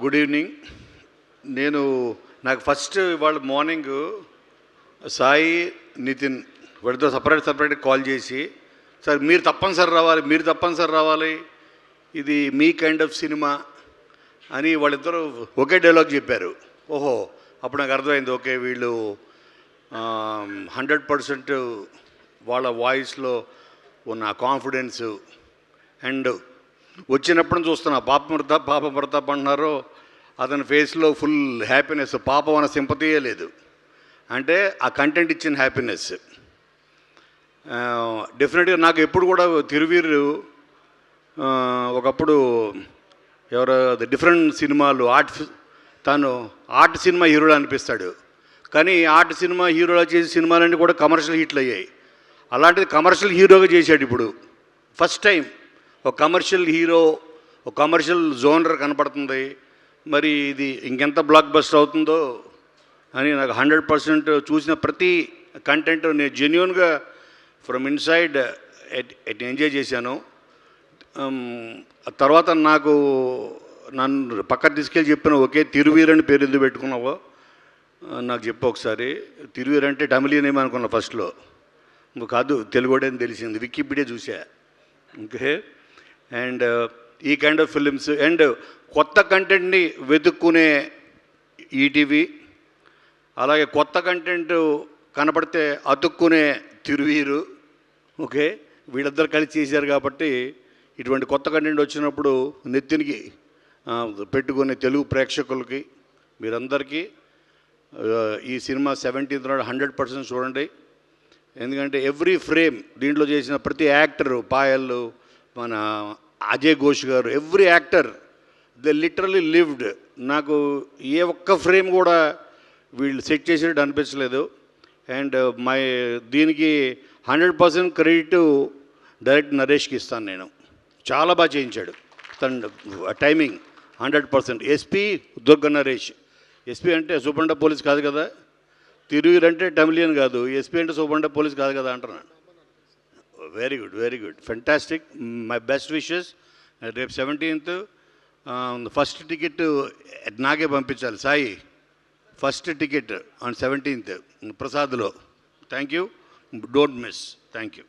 Good evening. నేను నాకు first ఇవాళ మార్నింగ్ సాయి, నితిన్ వాడితో సపరేట్ కాల్ చేసి, సార్ మీరు తప్పనిసరి రావాలి, ఇది మీ కైండ్ ఆఫ్ సినిమా అని వాళ్ళిద్దరూ ఒకే డైలాగ్ చెప్పారు. ఓహో, అప్పుడు నాకు అర్థమైంది, ఓకే వీళ్ళు 100% వాళ్ళ వాయిస్లో ఉన్న కాన్ఫిడెన్సు అండ్ వచ్చినప్పుడు చూస్తున్నా పాప ప్రతాప్ అంటున్నారు, అతని ఫేస్లో ఫుల్ హ్యాపీనెస్, పాపం అన్న సింపతియే లేదు, అంటే ఆ కంటెంట్ ఇచ్చిన హ్యాపీనెస్. డెఫినెట్గా నాకు ఎప్పుడు కూడా తిరువీరు ఒకప్పుడు ఎవరో డిఫరెంట్ సినిమాలు తను ఆర్ట్ సినిమా హీరోలా అనిపిస్తాడు, కానీ ఆర్ట్ సినిమా హీరోలా చేసే సినిమాలన్నీ కూడా కమర్షియల్ హిట్లు అయ్యాయి. అలాంటిది కమర్షియల్ హీరోగా చేశాడు ఇప్పుడు ఫస్ట్ టైం. ఒక కమర్షియల్ హీరో, ఒక కమర్షియల్ జోనర్ కనపడుతుంది. మరి ఇది ఇంకెంత బ్లాక్ బస్టర్ అవుతుందో అని నాకు 100% చూసిన ప్రతి కంటెంట్ నేను జెన్యూన్గా ఫ్రమ్ ఇన్సైడ్ ఎంజాయ్ చేశాను. తర్వాత నన్ను పక్కన తీసుకెళ్ళి చెప్పిన, ఒకే తిరువీర్ అని పేరు ఎందుకు పెట్టుకున్నావో నాకు చెప్పు ఒకసారి. తిరువీర్ అంటే తమిళియన్ ఏమో అనుకున్నా ఫస్ట్లో, కాదు తెలుగుడే అని తెలిసింది, వికీపీడియా చూసా. ఓకే, అండ్ ఈ కైండ్ ఆఫ్ ఫిలిమ్స్ అండ్ కొత్త కంటెంట్ని వెతుక్కునే ఈటీవీ, అలాగే కొత్త కంటెంట్ కనపడితే అతుక్కునే తిరువీరు. ఓకే, వీళ్ళిద్దరు కలిసి చేశారు కాబట్టి ఇటువంటి కొత్త కంటెంట్ వచ్చినప్పుడు నెత్తినికి పెట్టుకునే తెలుగు ప్రేక్షకులకి మీరందరికీ ఈ సినిమా 17th నాడు 100% చూడండి. ఎందుకంటే ఎవ్రీ ఫ్రేమ్ దీంట్లో చేసిన ప్రతి యాక్టరు, పాయల్, మన అజయ్ ఘోష్ గారు, every actor they literally lived. నాకు ఏ ఒక్క ఫ్రేమ్ కూడా వీళ్ళు సెట్ చేసేటట్టు అనిపించలేదు. అండ్ దీనికి 100% క్రెడిట్ డైరెక్ట్ నరేష్కి ఇస్తాను నేను. చాలా బాగా చేయించాడు తను, timing 100%. SP Durga Naresh, SP అంటే సూపరింట పోలీస్ కాదు కదా, తిరువీర్ అంటే తమిళియన్ కాదు, ఎస్పీ అంటే సూపరింట పోలీస్ కాదు కదా అంటున్నాను. Very good, fantastic. My best wishes. రేపు 17th ఫస్ట్ టికెట్ నాకే పంపించాలి Sai, first ticket on 17th ప్రసాద్లో. Thank you, don't miss. Thank you.